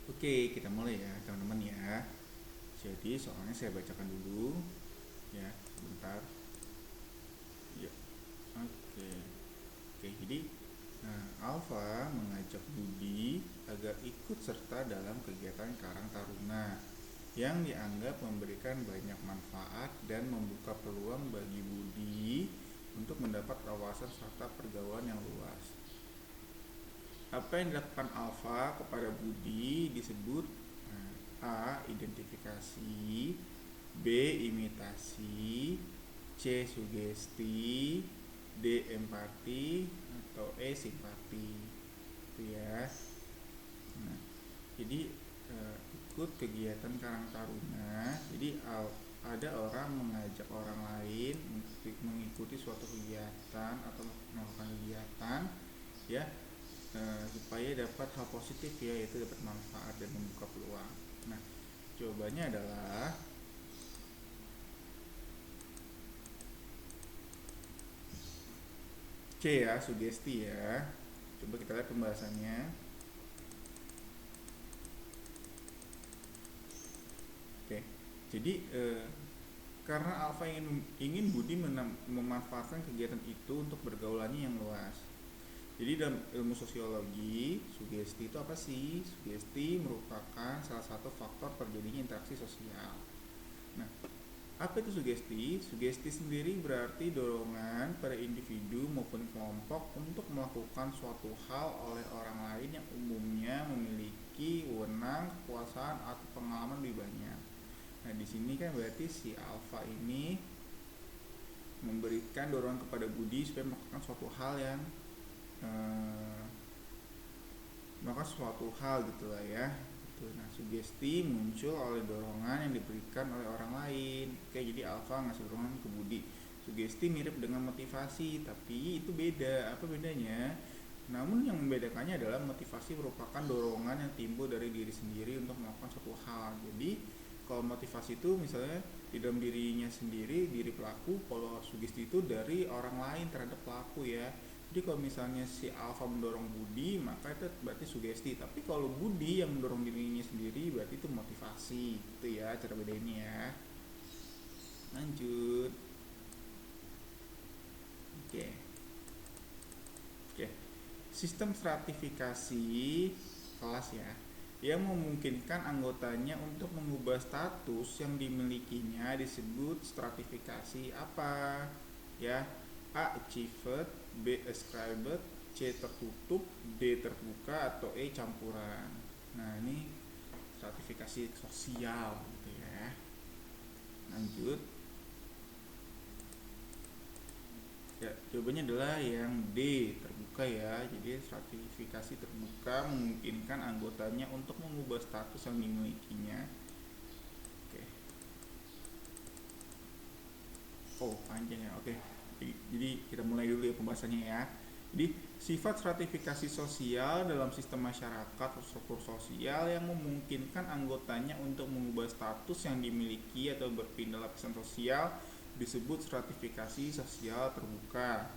Oke, kita mulai ya teman-teman ya. Jadi soalnya saya bacakan dulu ya, sebentar. Ya, oke. Oke, jadi Alfa mengajak Budi agar ikut serta dalam kegiatan Karang Taruna yang dianggap memberikan banyak manfaat dan membuka peluang bagi Budi untuk mendapat wawasan serta pergaulan yang luas. Apa yang dilakukan Alfa kepada Budi disebut A. Identifikasi, B. Imitasi, C. Sugesti, D. Empati, atau E. Simpati. Itu ya. Nah, jadi ikut kegiatan Karang Taruna. Jadi ada orang mengajak orang lain mengikuti suatu kegiatan atau melakukan kegiatan ya, supaya dapat hal positif ya, yaitu dapat manfaat dan membuka peluang. Nah, jawabannya adalah C ya, sugesti ya. Coba kita lihat pembahasannya. Oke, jadi karena Alfa ingin Budi memanfaatkan kegiatan itu untuk bergaulannya yang luas. Jadi dalam ilmu sosiologi, sugesti itu apa sih? Sugesti merupakan salah satu faktor terjadinya interaksi sosial. Nah, apa itu sugesti? Sugesti sendiri berarti dorongan pada individu maupun kelompok untuk melakukan suatu hal oleh orang lain yang umumnya memiliki wewenang, kekuasaan, atau pengalaman lebih banyak. Nah, di sini kan berarti si Alfa ini memberikan dorongan kepada Budi supaya melakukan suatu hal yang melakukan suatu hal gitulah ya. Nah, sugesti muncul oleh dorongan yang diberikan oleh orang lain. Oke, jadi Alfa ngasih dorongan ke Budi. Sugesti mirip dengan motivasi, tapi itu beda. Apa bedanya? Namun yang membedakannya adalah motivasi merupakan dorongan yang timbul dari diri sendiri untuk melakukan suatu hal. Jadi kalau motivasi itu misalnya di dalam dirinya sendiri, diri pelaku. Kalau sugesti itu dari orang lain terhadap pelaku ya. Jadi kalau misalnya si Alfa mendorong Budi, maka itu berarti sugesti. Tapi kalau Budi yang mendorong dirinya sendiri, berarti itu motivasi. Itu ya cara bedainnya ya. Lanjut. Oke. Oke. Sistem stratifikasi kelas ya, yang memungkinkan anggotanya untuk mengubah status yang dimilikinya disebut stratifikasi apa? Ya, A. Achieved, B. Ascribed, C. Tertutup, D. Terbuka, atau E. Campuran. Nah, ini stratifikasi sosial gitu ya. Lanjut. Ya, jawabannya adalah yang D, terbuka ya. Jadi stratifikasi terbuka memungkinkan anggotanya untuk mengubah status yang dimilikinya. Oke. Oh, panjang ya. Oke. Jadi kita mulai dulu ya pembahasannya ya. Jadi sifat stratifikasi sosial dalam sistem masyarakat atau struktur sosial yang memungkinkan anggotanya untuk mengubah status yang dimiliki atau berpindah lapisan sosial disebut stratifikasi sosial terbuka.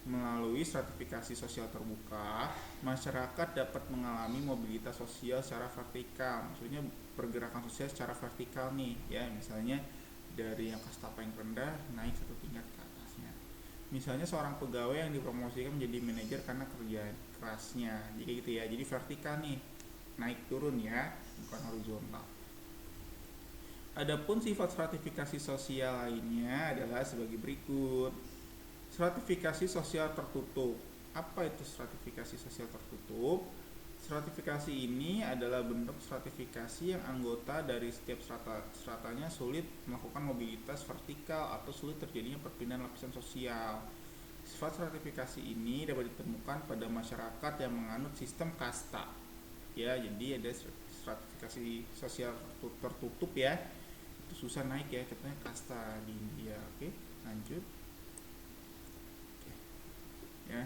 Melalui stratifikasi sosial terbuka, masyarakat dapat mengalami mobilitas sosial secara vertikal. Maksudnya pergerakan sosial secara vertikal nih, ya. Misalnya dari yang kasta paling rendah naik satu tingkat ke atasnya. Misalnya seorang pegawai yang dipromosikan menjadi manajer karena kerja kerasnya. Jadi gitu ya. Jadi vertikal nih, naik turun ya, bukan horizontal. Adapun sifat stratifikasi sosial lainnya adalah sebagai berikut. Stratifikasi sosial tertutup. Apa itu stratifikasi sosial tertutup? Stratifikasi ini adalah bentuk stratifikasi yang anggota dari setiap stratanya sulit melakukan mobilitas vertikal atau sulit terjadinya perpindahan lapisan sosial. Sifat stratifikasi ini dapat ditemukan pada masyarakat yang menganut sistem kasta. Ya, jadi ada stratifikasi sosial tertutup ya. Itu susah naik ya, contohnya kasta di India. Oke, lanjut. Ya,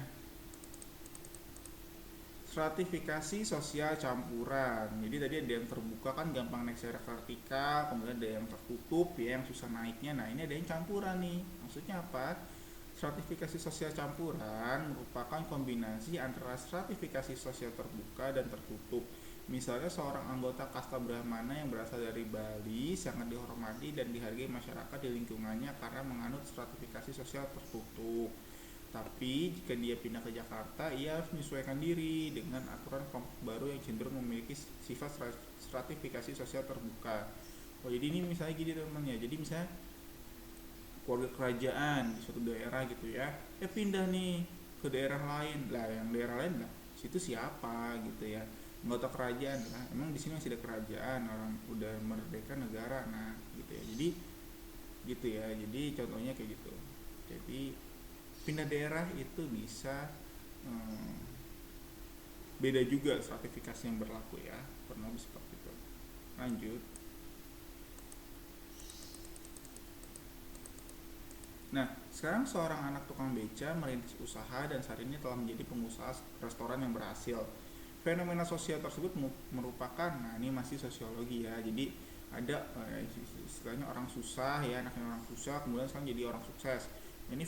stratifikasi sosial campuran. Jadi tadi ada yang terbuka kan gampang naik secara vertikal, kemudian ada yang tertutup ya yang susah naiknya. Nah, ini ada yang campuran nih. Maksudnya apa? Stratifikasi sosial campuran merupakan kombinasi antara stratifikasi sosial terbuka dan tertutup. Misalnya seorang anggota kasta Brahmana yang berasal dari Bali sangat dihormati dan dihargai masyarakat di lingkungannya karena menganut stratifikasi sosial tertutup. Tapi jika dia pindah ke Jakarta, ia harus menyesuaikan diri dengan aturan kelompok baru yang cenderung memiliki sifat stratifikasi sosial terbuka. Oh jadi ini misalnya gini teman-teman ya, jadi misalnya keluarga kerajaan di suatu daerah gitu ya, pindah nih ke daerah lain lah, yang daerah lain lah situ siapa gitu ya, anggota kerajaan lah, emang di sini masih ada kerajaan, orang udah merdeka negara, nah gitu ya, jadi gitu ya, jadi contohnya kayak gitu. Jadi pindah daerah itu bisa hmm, beda juga stratifikasi yang berlaku ya, pernah seperti itu. Lanjut. Nah, sekarang seorang anak tukang beca merintis usaha dan saat ini telah menjadi pengusaha restoran yang berhasil. Fenomena sosial tersebut merupakan, nah ini masih sosiologi ya, jadi ada istilahnya orang susah ya, anaknya orang susah, kemudian sekarang jadi orang sukses. Ini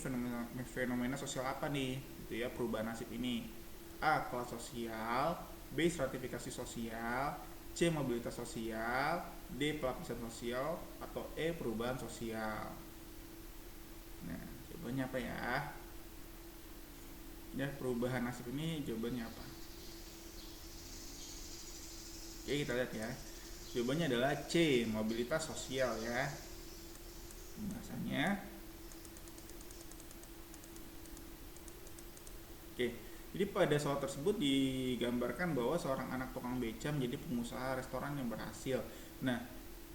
fenomena sosial apa nih? Gitu ya, perubahan nasib ini. A. Kelas sosial, B. Stratifikasi sosial, C. Mobilitas sosial, D. Pelapisan sosial, atau E. Perubahan sosial. Nah, jawabannya apa ya? Ya, perubahan nasib ini jawabannya apa? Oke, kita lihat ya. Jawabannya adalah C, mobilitas sosial ya. Pembahasannya. Oke, jadi pada soal tersebut digambarkan bahwa seorang anak tukang beca menjadi pengusaha restoran yang berhasil. Nah,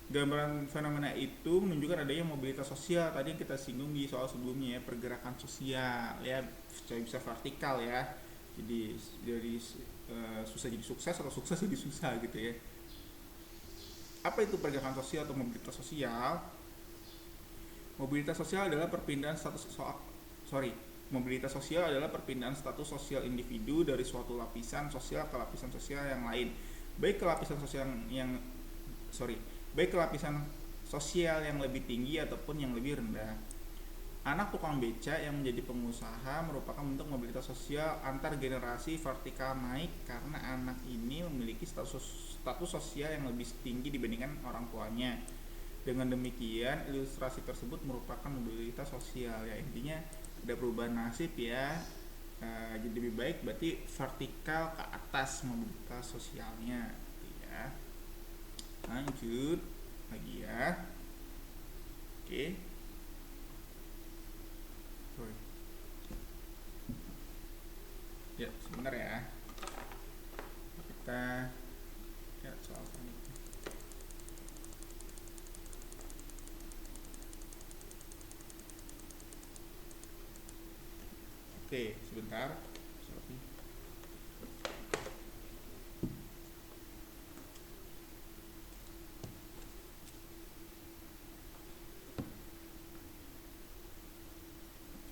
gambaran fenomena itu menunjukkan adanya mobilitas sosial tadi yang kita singgung di soal sebelumnya ya, pergerakan sosial ya, bisa vertikal ya, jadi dari susah jadi sukses atau sukses jadi susah gitu ya. Apa itu pergerakan sosial atau mobilitas sosial? Mobilitas sosial adalah perpindahan status sorry Mobilitas sosial adalah perpindahan status sosial individu dari suatu lapisan sosial ke lapisan sosial yang lain, baik ke lapisan sosial yang sorry baik ke lapisan sosial yang lebih tinggi ataupun yang lebih rendah. Anak tukang beca yang menjadi pengusaha merupakan bentuk mobilitas sosial antar generasi vertikal naik karena anak ini memiliki status sosial yang lebih tinggi dibandingkan orang tuanya. Dengan demikian, ilustrasi tersebut merupakan mobilitas sosial ya, intinya ada perubahan nasib ya. Jadi lebih baik berarti vertikal ke atas mobilitas sosialnya gitu ya. Lanjut lagi ya. Oke. Sorry. Ya, sebentar ya. Kita lihat soal selanjutnya. Oke, sebentar. Sorry.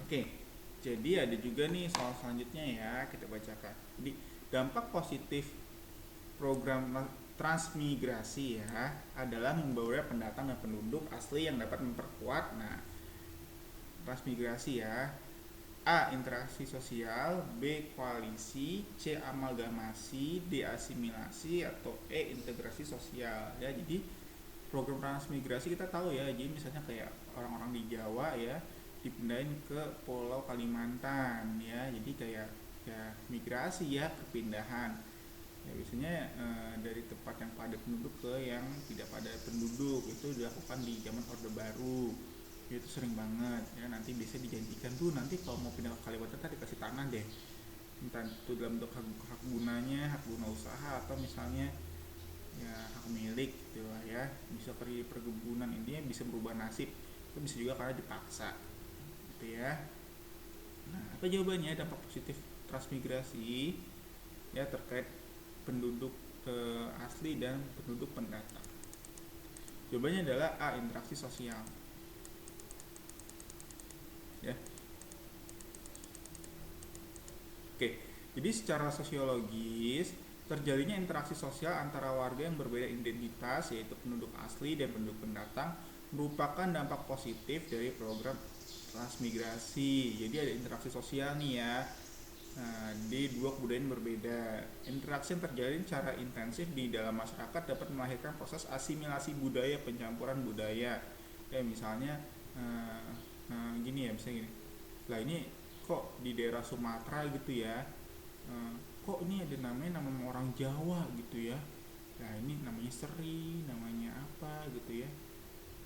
Oke, jadi ada juga nih soal selanjutnya ya, kita bacakan. Jadi dampak positif program transmigrasi ya adalah membawa pendatang dan penduduk asli yang dapat memperkuat. Nah, transmigrasi ya. A. Interaksi sosial, B. Koalisi, C. Amalgamasi, D. Asimilasi, atau E. Integrasi sosial ya. Jadi program transmigrasi kita tahu ya, jadi misalnya kayak orang-orang di Jawa ya dipindahin ke Pulau Kalimantan ya, jadi kayak ya migrasi ya, perpindahan ya, biasanya dari tempat yang padat penduduk ke yang tidak padat penduduk, itu dilakukan di zaman Orde Baru ya, itu sering banget ya, nanti bisa dijanjikan tuh nanti kalau mau pindah ke Kalimantan tadi dikasih tanah deh, entah itu dalam bentuk hak gunanya, hak guna usaha, atau misalnya ya hak milik gitu lah ya, bisa perkebunan, intinya bisa berubah nasib, itu bisa juga karena dipaksa gitu ya. Nah, apa jawabannya dampak positif transmigrasi ya terkait penduduk asli dan penduduk pendatang? Jawabannya adalah A. Interaksi sosial ya. Oke, jadi secara sosiologis terjadinya interaksi sosial antara warga yang berbeda identitas, yaitu penduduk asli dan penduduk pendatang, merupakan dampak positif dari program transmigrasi. Jadi ada interaksi sosial nih ya. Nah, di dua kebudayaan berbeda. Interaksi yang terjadi secara intensif di dalam masyarakat dapat melahirkan proses asimilasi budaya, pencampuran budaya. Ya misalnya eh, gini ya, misalnya gini. Lah ini kok di daerah Sumatera gitu ya, eh, kok ini ada namanya nama orang Jawa gitu ya. Nah ini namanya Seri, namanya apa gitu ya.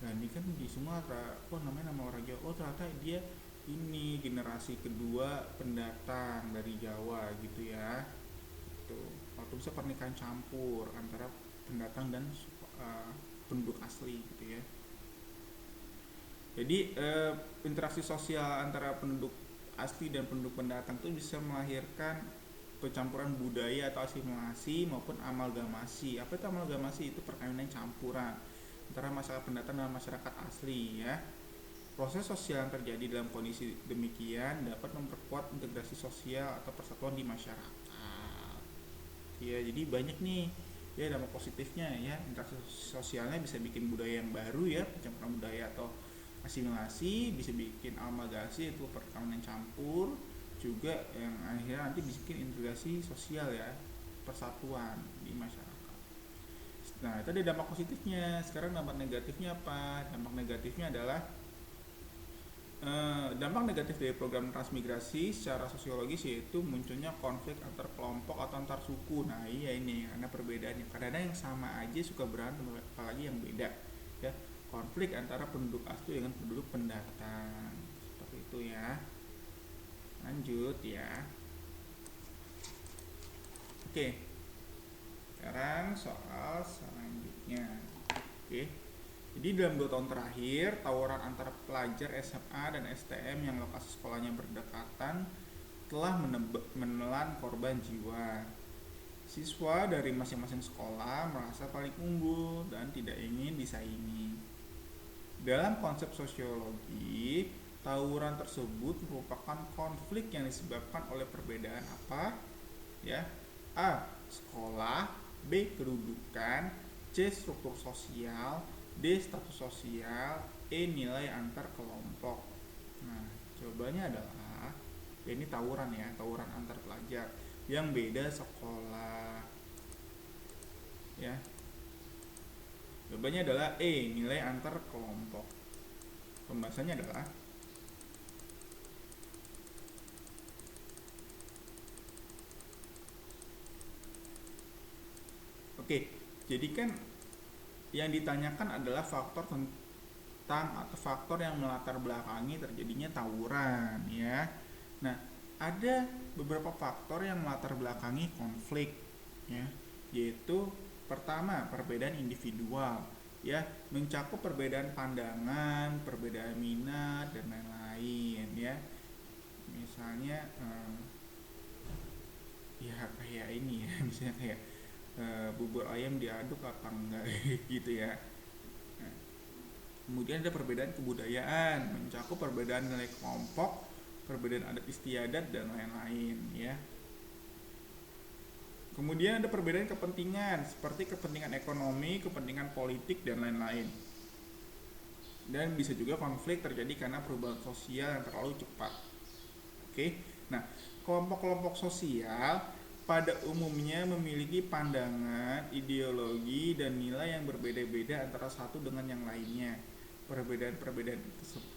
Nah ini kan di Sumatera, kok namanya nama orang Jawa. Oh ternyata dia ini generasi kedua pendatang dari Jawa gitu ya. Tuh, waktu bisa pernikahan campur antara pendatang dan uh, penduduk asli gitu ya. Jadi interaksi sosial antara penduduk asli dan penduduk pendatang itu bisa melahirkan pencampuran budaya atau asimilasi maupun amalgamasi. Apa itu amalgamasi? Itu perkawinan campuran antara masyarakat pendatang dan masyarakat asli ya. Proses sosial yang terjadi dalam kondisi demikian dapat memperkuat integrasi sosial atau persatuan di masyarakat. Ya, jadi banyak nih ya dampak positifnya ya. Interaksi sosialnya bisa bikin budaya yang baru ya, pencampuran budaya atau asimilasi, bisa bikin amalgamasi itu perkawinan campur, juga yang akhirnya nanti bikin integrasi sosial ya, persatuan di masyarakat. Nah itu ada dampak positifnya. Sekarang dampak negatifnya apa? Dampak negatifnya adalah dampak negatif dari program transmigrasi secara sosiologis yaitu munculnya konflik antar kelompok atau antar suku. Nah iya ini karena perbedaannya. Kadang-kadang yang sama aja suka berantem, apalagi yang beda ya. Konflik antara penduduk asli dengan penduduk pendatang. Seperti itu ya. Lanjut ya. Oke. Sekarang soal selanjutnya. Oke. Jadi dalam 2 tahun terakhir, tawuran antara pelajar SMA dan STM yang lokasi sekolahnya berdekatan telah menelan korban jiwa. Siswa dari masing-masing sekolah merasa paling unggul dan tidak ingin disaingi. Dalam konsep sosiologi, tawuran tersebut merupakan konflik yang disebabkan oleh perbedaan apa? Ya, A. Sekolah, B. Kedudukan, C. Struktur sosial, D. Status sosial, E. Nilai antar kelompok. Nah, jawabannya adalah ya ini tawuran ya, tawuran antar pelajar yang beda sekolah. Ya, jawabannya adalah E. Nilai antar kelompok. Pembahasannya adalah oke, jadi kan yang ditanyakan adalah faktor tentang atau faktor yang melatar belakangi terjadinya tawuran ya. Nah, ada beberapa faktor yang melatar belakangi konflik ya, yaitu pertama perbedaan individual ya, mencakup perbedaan pandangan, perbedaan minat dan lain-lain ya. Misalnya ya kayak ini ya, misalnya kayak bubur ayam diaduk apa enggak gitu ya. Nah, kemudian ada perbedaan kebudayaan, mencakup perbedaan nilai kelompok, perbedaan adat istiadat dan lain-lain ya. Kemudian ada perbedaan kepentingan seperti kepentingan ekonomi, kepentingan politik dan lain-lain. Dan bisa juga konflik terjadi karena perubahan sosial yang terlalu cepat. Oke. Nah, kelompok-kelompok sosial pada umumnya memiliki pandangan, ideologi, dan nilai yang berbeda-beda antara satu dengan yang lainnya. Perbedaan-perbedaan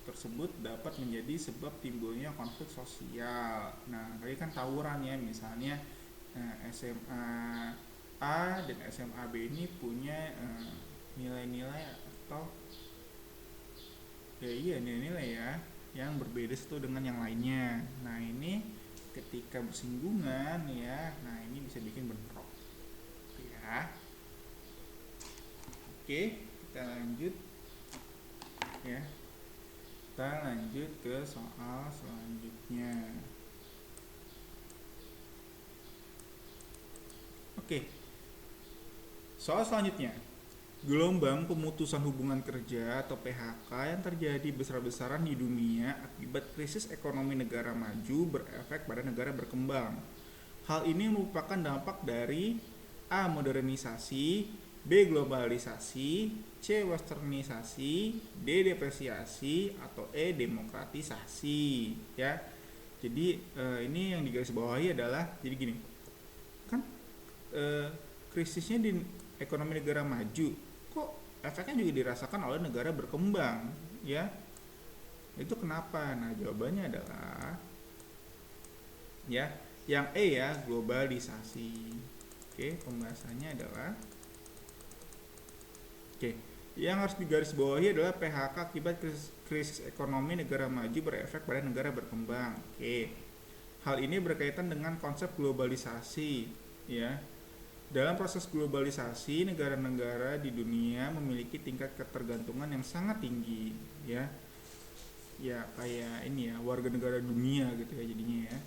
tersebut dapat menjadi sebab timbulnya konflik sosial. Nah, tadi kan tawuran ya, misalnya SMA A dan SMA B ini punya nilai-nilai atau ya iya nilai-nilai ya yang berbeda satu dengan yang lainnya. Nah, ini ketika bersinggungan ya, nah ini bisa bikin bentrok ya. Oke, kita lanjut ya, kita lanjut ke soal selanjutnya. Oke, soal selanjutnya, gelombang pemutusan hubungan kerja atau PHK yang terjadi besar-besaran di dunia akibat krisis ekonomi negara maju berefek pada negara berkembang. Hal ini merupakan dampak dari A. Modernisasi, B. Globalisasi, C. Westernisasi, D. Depresiasi, atau E. Demokratisasi ya. Jadi ini yang digarisbawahi adalah jadi gini, kan krisisnya di ekonomi negara maju, kok efeknya juga dirasakan oleh negara berkembang, ya? Itu kenapa? Nah, jawabannya adalah ya, yang E ya, globalisasi. Oke, pembahasannya adalah oke. Yang harus digarisbawahi adalah PHK akibat krisis ekonomi negara maju berefek pada negara berkembang. Oke. Hal ini berkaitan dengan konsep globalisasi, ya. Dalam proses globalisasi, negara-negara di dunia memiliki tingkat ketergantungan yang sangat tinggi, ya. Ya, kayak ini ya, warga negara dunia gitu ya jadinya ya.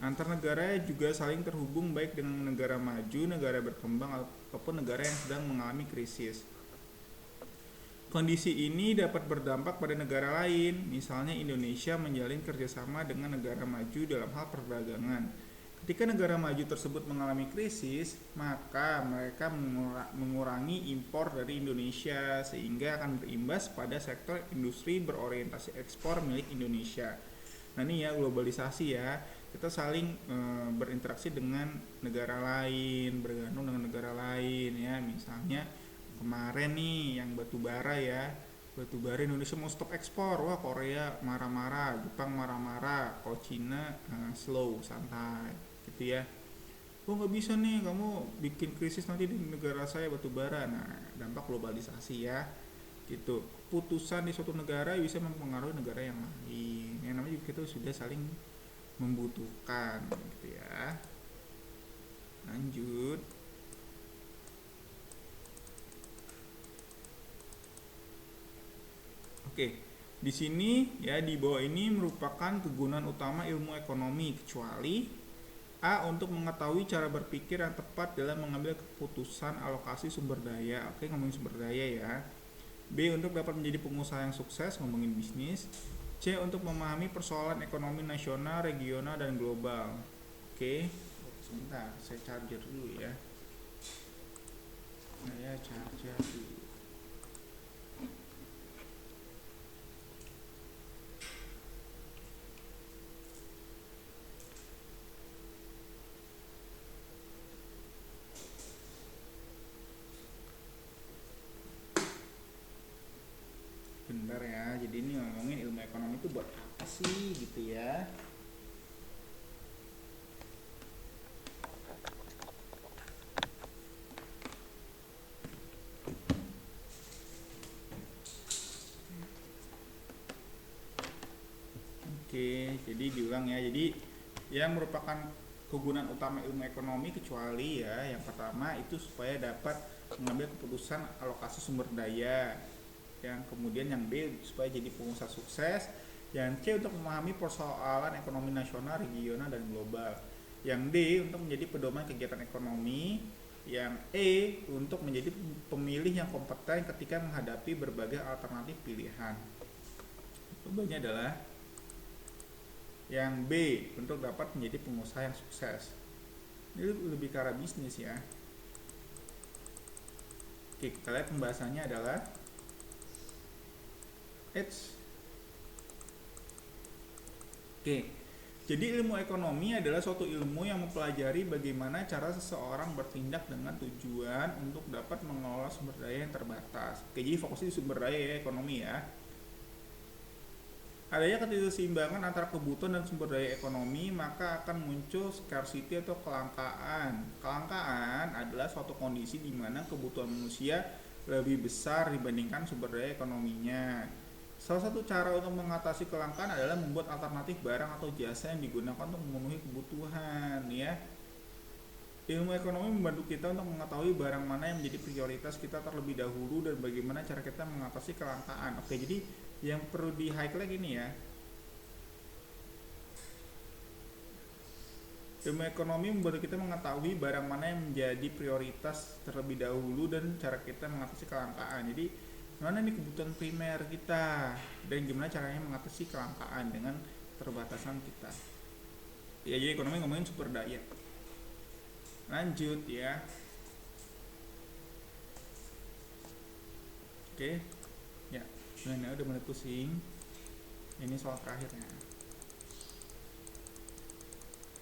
Antar negara juga saling terhubung baik dengan negara maju, negara berkembang ataupun negara yang sedang mengalami krisis. Kondisi ini dapat berdampak pada negara lain, misalnya Indonesia menjalin kerjasama dengan negara maju dalam hal perdagangan. Ketika negara maju tersebut mengalami krisis, maka mereka mengurangi impor dari Indonesia sehingga akan berimbas pada sektor industri berorientasi ekspor milik Indonesia. Nah ini ya globalisasi ya, kita saling berinteraksi dengan negara lain, bergantung dengan negara lain ya, misalnya kemarin nih yang batu bara ya, batu bara Indonesia mau stop ekspor, wah Korea marah-marah, Jepang marah-marah, kalau Cina slow santai gitu ya. Oh nggak bisa nih kamu bikin krisis nanti di negara saya batu bara. Nah dampak globalisasi ya gitu. Putusan di suatu negara bisa mempengaruhi negara yang lain, yang namanya juga kita sudah saling membutuhkan gitu ya. Lanjut. Oke, di sini ya di bawah ini merupakan kegunaan utama ilmu ekonomi kecuali A. Untuk mengetahui cara berpikir yang tepat dalam mengambil keputusan alokasi sumber daya. Oke, ngomongin sumber daya ya. B. Untuk dapat menjadi pengusaha yang sukses, ngomongin bisnis. C. Untuk memahami persoalan ekonomi nasional, regional, dan global. Oke, sebentar, saya charger dulu ya. Saya charger dulu. Bentar ya, jadi ini ngomongin ilmu ekonomi itu buat apa sih gitu ya. Oke, jadi diulang ya. Jadi yang merupakan kegunaan utama ilmu ekonomi kecuali ya yang pertama itu supaya dapat mengambil keputusan alokasi sumber daya. Yang kemudian yang B supaya jadi pengusaha sukses. Yang C untuk memahami persoalan ekonomi nasional, regional, dan global. Yang D untuk menjadi pedoman kegiatan ekonomi. Yang E untuk menjadi pemilih yang kompeten ketika menghadapi berbagai alternatif pilihan. Jawabannya adalah yang B untuk dapat menjadi pengusaha yang sukses. Ini lebih ke arah bisnis ya. Oke, kita lihat pembahasannya adalah Oke, jadi ilmu ekonomi adalah suatu ilmu yang mempelajari bagaimana cara seseorang bertindak dengan tujuan untuk dapat mengelola sumber daya yang terbatas. Oke, jadi fokusnya di sumber daya ya, ekonomi ya. Adanya ketidakseimbangan antara kebutuhan dan sumber daya ekonomi, maka akan muncul scarcity atau kelangkaan. Kelangkaan adalah suatu kondisi di mana kebutuhan manusia lebih besar dibandingkan sumber daya ekonominya. Salah satu cara untuk mengatasi kelangkaan adalah membuat alternatif barang atau jasa yang digunakan untuk memenuhi kebutuhan ya. Ilmu ekonomi membantu kita untuk mengetahui barang mana yang menjadi prioritas kita terlebih dahulu dan bagaimana cara kita mengatasi kelangkaan. Oke, jadi yang perlu di highlight ini ya. Ilmu ekonomi membantu kita mengetahui barang mana yang menjadi prioritas terlebih dahulu dan cara kita mengatasi kelangkaan. Jadi mana nih kebutuhan primer kita dan gimana caranya mengatasi kelangkaan dengan keterbatasan kita. Ya jadi ekonomi ngomongin sumber daya. Lanjut ya. Oke. Ya, udah mulai pusing. Ini soal terakhirnya.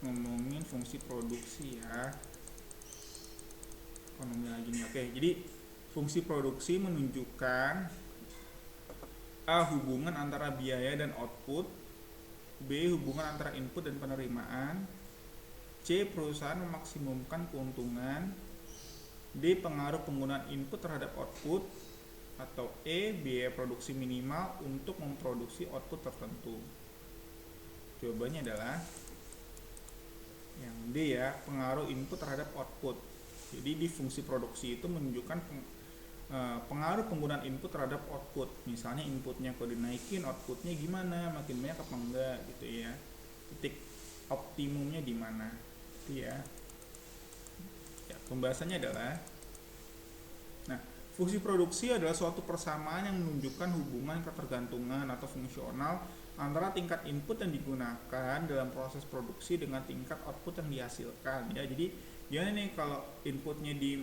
ngomongin fungsi produksi ya. Ekonomi lagi nih. Oke, jadi fungsi produksi menunjukkan A. Hubungan antara biaya dan output. B. Hubungan antara input dan penerimaan. C. Perusahaan memaksimumkan keuntungan. D. Pengaruh penggunaan input terhadap output. Atau E. Biaya produksi minimal untuk memproduksi output tertentu. Jawabannya adalah yang D ya, pengaruh input terhadap output. Jadi di fungsi produksi itu menunjukkan pengaruh penggunaan input terhadap output. Misalnya inputnya kalau dinaikin, outputnya gimana, makin banyak apa enggak gitu ya. Titik optimumnya di mana, gitu ya. Ya, pembahasannya adalah, nah, fungsi produksi adalah suatu persamaan yang menunjukkan hubungan ketergantungan atau fungsional antara tingkat input yang digunakan dalam proses produksi dengan tingkat output yang dihasilkan ya. Jadi gimana nih kalau inputnya di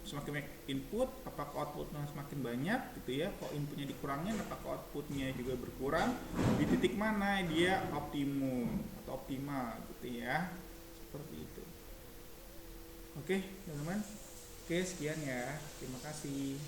semakin banyak input, apakah outputnya semakin banyak gitu ya. Kalau inputnya dikurangin, apakah outputnya juga berkurang, di titik mana dia optimum atau optimal gitu ya, seperti itu. Oke teman-teman, oke sekian ya, terima kasih.